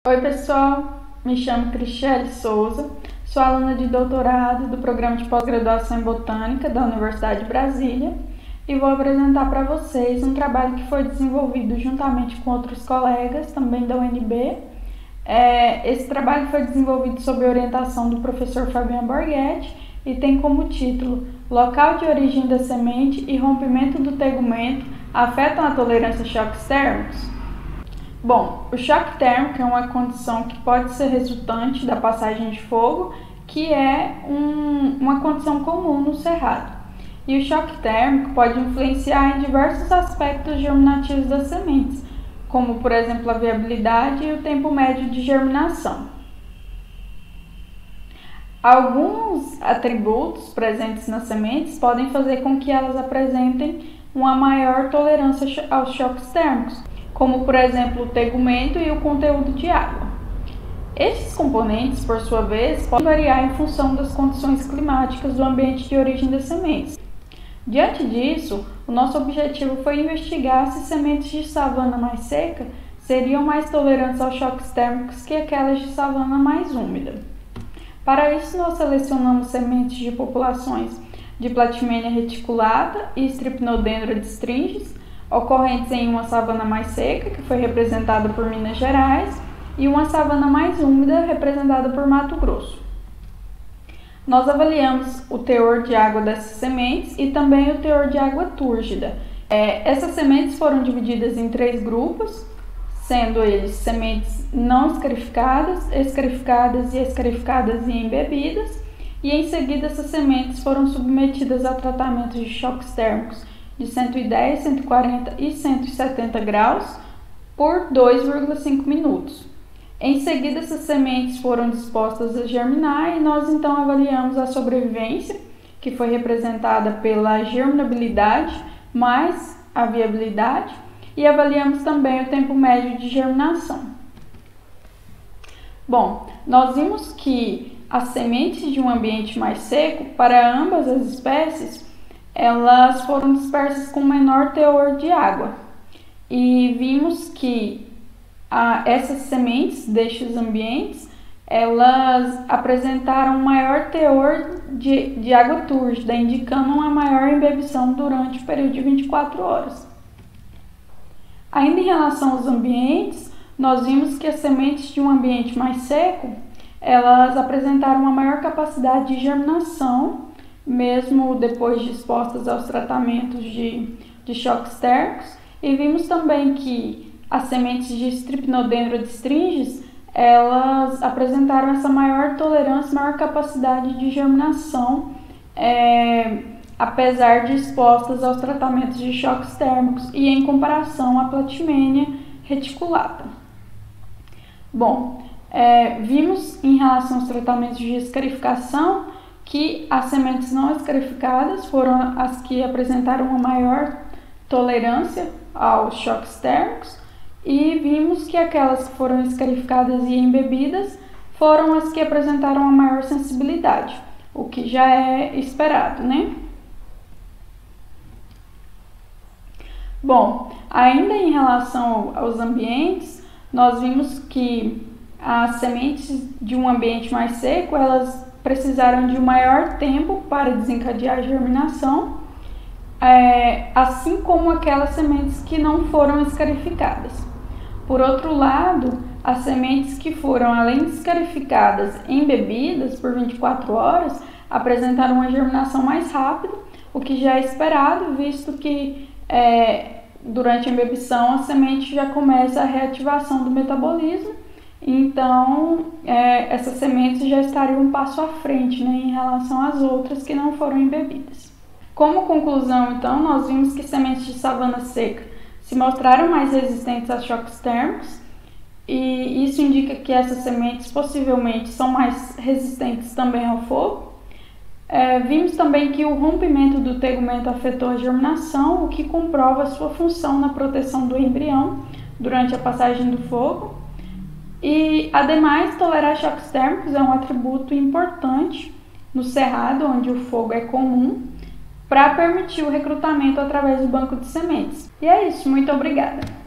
Oi pessoal, me chamo Cristiele Souza, sou aluna de doutorado do programa de pós-graduação em Botânica da Universidade de Brasília e vou apresentar para vocês um trabalho que foi desenvolvido juntamente com outros colegas também da UNB. Esse trabalho foi desenvolvido sob a orientação do professor Fabiano Borghetti e tem como título Local de origem da semente e rompimento do tegumento afetam a tolerância a choques térmicos? Bom, o choque térmico é uma condição que pode ser resultante da passagem de fogo, que é uma condição comum no cerrado. E o choque térmico pode influenciar em diversos aspectos germinativos das sementes, como, por exemplo, a viabilidade e o tempo médio de germinação. Alguns atributos presentes nas sementes podem fazer com que elas apresentem uma maior tolerância aos choques térmicos, como por exemplo o tegumento e o conteúdo de água. Estes componentes, por sua vez, podem variar em função das condições climáticas do ambiente de origem das sementes. Diante disso, o nosso objetivo foi investigar se sementes de savana mais seca seriam mais tolerantes aos choques térmicos que aquelas de savana mais úmida. Para isso, nós selecionamos sementes de populações de Platimenia reticulata e Strypnodendron distringens, ocorrentes em uma savana mais seca, que foi representada por Minas Gerais, e uma savana mais úmida, representada por Mato Grosso. Nós avaliamos o teor de água dessas sementes e também o teor de água túrgida. Essas sementes foram divididas em 3 grupos, sendo eles sementes não escarificadas, escarificadas e escarificadas e embebidas, e em seguida essas sementes foram submetidas a tratamentos de choques térmicos de 110, 140 e 170 graus por 2,5 minutos. Em seguida, essas sementes foram dispostas a germinar e nós então avaliamos a sobrevivência, que foi representada pela germinabilidade mais a viabilidade, e avaliamos também o tempo médio de germinação. Bom, nós vimos que as sementes de um ambiente mais seco, para ambas as espécies, elas foram dispersas com menor teor de água, e vimos que essas sementes destes ambientes, elas apresentaram um maior teor de água túrgida, indicando uma maior embebição durante o período de 24 horas. Ainda em relação aos ambientes, nós vimos que as sementes de um ambiente mais seco, elas apresentaram uma maior capacidade de germinação, mesmo depois de expostas aos tratamentos de choques térmicos, e vimos também que as sementes de Strypnodendron distringens, elas apresentaram essa maior tolerância, maior capacidade de germinação, apesar de expostas aos tratamentos de choques térmicos e em comparação à Platimenia reticulata. Bom, vimos em relação aos tratamentos de escarificação que as sementes não escarificadas foram as que apresentaram uma maior tolerância aos choques térmicos, e vimos que aquelas que foram escarificadas e embebidas foram as que apresentaram uma maior sensibilidade, o que já é esperado, né? Bom, ainda em relação aos ambientes, nós vimos que as sementes de um ambiente mais seco, elas precisaram de um maior tempo para desencadear a germinação, assim como aquelas sementes que não foram escarificadas. Por outro lado, as sementes que foram, além de escarificadas, embebidas por 24 horas, apresentaram uma germinação mais rápida, o que já é esperado, visto que durante a embebição a semente já começa a reativação do metabolismo. Então, essas sementes já estariam um passo à frente, né, em relação às outras que não foram embebidas. Como conclusão, então, nós vimos que sementes de savana seca se mostraram mais resistentes a choques térmicos, e isso indica que essas sementes possivelmente são mais resistentes também ao fogo. Vimos também que o rompimento do tegumento afetou a germinação, o que comprova sua função na proteção do embrião durante a passagem do fogo. E, ademais, tolerar choques térmicos é um atributo importante no cerrado, onde o fogo é comum, para permitir o recrutamento através do banco de sementes. E é isso, muito obrigada!